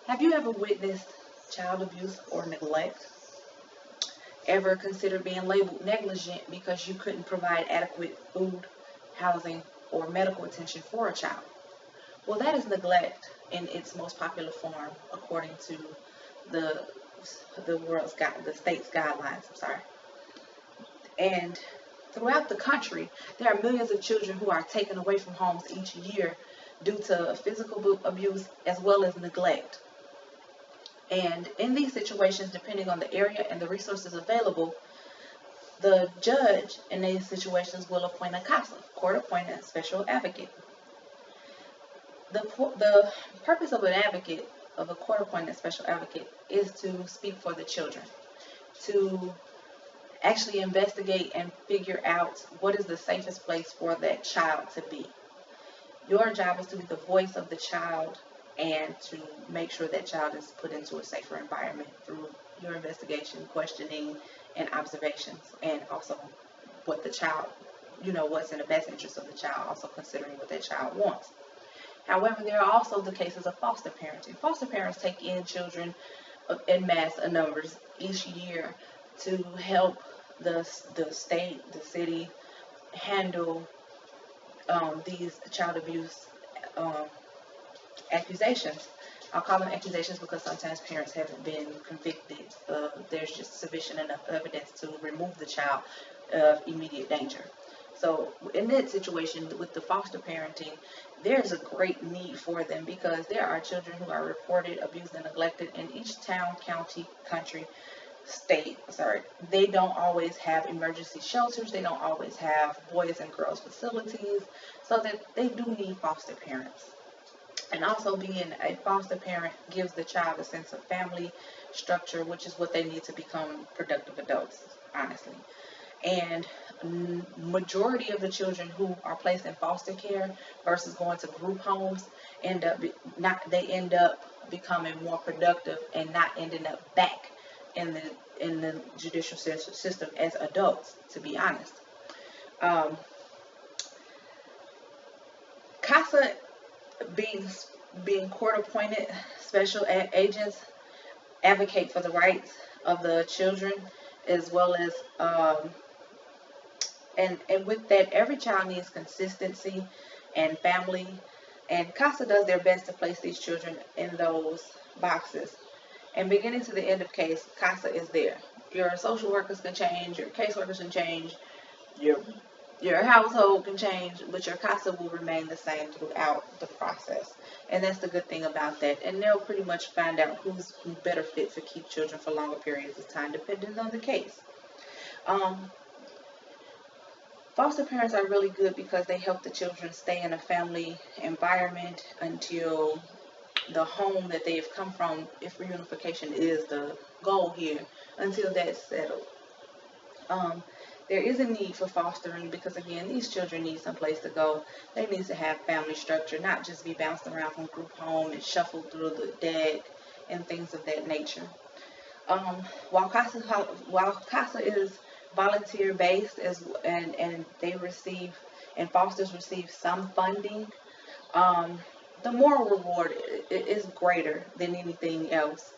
Have you ever witnessed child abuse or neglect? Ever considered being labeled negligent because you couldn't provide adequate food, housing, or medical attention for a child? Well, that is neglect in its most popular form, according to the the state's guidelines. I'm sorry. And throughout the country, there are millions of children who are taken away from homes each year due to physical abuse as well as neglect. And in these situations, depending on the area and the resources available, the judge in these situations will appoint a CASA, court appointed special advocate. The purpose of an advocate, of a court appointed special advocate, is to speak for the children, to actually investigate and figure out what is the safest place for that child to be. Your job is to be the voice of the child and to make sure that child is put into a safer environment through your investigation, questioning, and observations, and also what the child, what's in the best interest of the child, also considering what that child wants. However, there are also the cases of foster parenting. Foster parents take in children in mass numbers each year to help the state, the city handle these child abuse accusations. I'll call them accusations because sometimes parents haven't been convicted. There's just sufficient enough evidence to remove the child of immediate danger. So in that situation with the foster parenting, there's a great need for them because there are children who are reported abused and neglected in each town, county, country, state. They don't always have emergency shelters. They don't always have boys and girls facilities, so that they do need foster parents. And also being a foster parent gives the child a sense of family structure, which is what they need to become productive adults, honestly. And majority of the children who are placed in foster care versus going to group homes end up becoming more productive and not ending up back in the judicial system as adults, to be honest. CASA being court appointed special agents advocate for the rights of the children, as well as and with that, every child needs consistency and family, and CASA does their best to place these children in those boxes. And beginning to the end of case, CASA is there. Your social workers can change, your caseworkers can change, your household can change, but your CASA will remain the same throughout the process. And that's the good thing about that. And they'll pretty much find out who's better fit to keep children for longer periods of time, depending on the case. Foster parents are really good because they help the children stay in a family environment until the home that they have come from, if reunification is the goal here, until that's settled. There is a need for fostering because, again, these children need some place to go. They need to have family structure, not just be bounced around from group home and shuffled through the deck and things of that nature. While CASA is volunteer based and they receive, and fosters receive some funding, the moral reward is greater than anything else.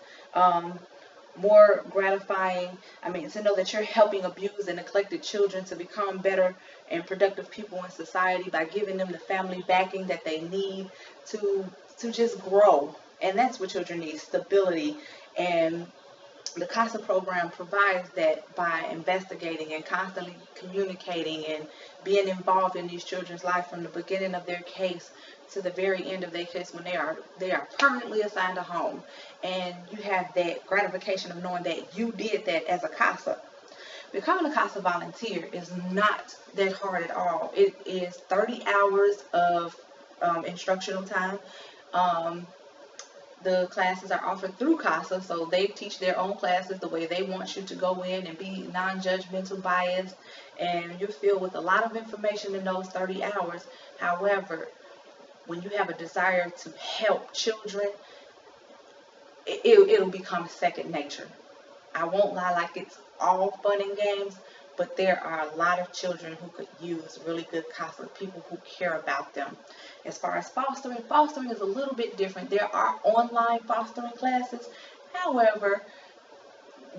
More gratifying, to know that you're helping abused and neglected children to become better and productive people in society by giving them the family backing that they need to just grow. And that's what children need, stability. And the CASA program provides that by investigating and constantly communicating and being involved in these children's life from the beginning of their case to the very end of their case when they are permanently assigned a home. And you have that gratification of knowing that you did that as a CASA. Becoming a CASA volunteer is not that hard at all. It is 30 hours of instructional time. The classes are offered through CASA, so they teach their own classes the way they want you to go in and be non-judgmental, biased, and you're filled with a lot of information in those 30 hours. However, when you have a desire to help children, it'll become second nature. I won't lie, like it's all fun and games, but there are a lot of children who could use really good CASA, people who care about them. As far as fostering is a little bit different. There are online fostering classes. However,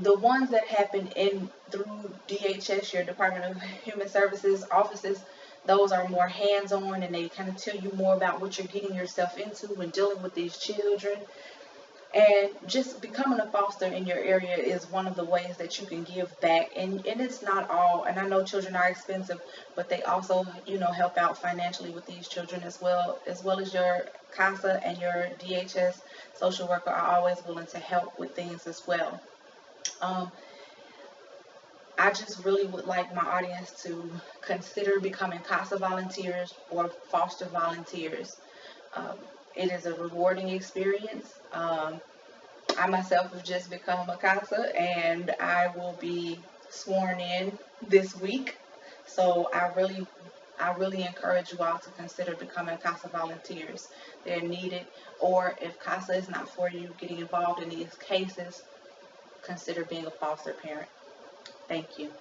the ones that happen in through DHS, your Department of Human Services offices, those are more hands-on, and they kind of tell you more about what you're getting yourself into when dealing with these children. And just becoming a foster in your area is one of the ways that you can give back. And it's not all, and I know children are expensive, but they also, help out financially with these children as well as your CASA and your DHS social worker are always willing to help with things as well. Um, I just really would like my audience to consider becoming CASA volunteers or foster volunteers. Um, it is a rewarding experience. I myself have just become a CASA, and I will be sworn in this week. So I really encourage you all to consider becoming CASA volunteers. They're needed. Or if CASA is not for you, getting involved in these cases, consider being a foster parent. Thank you.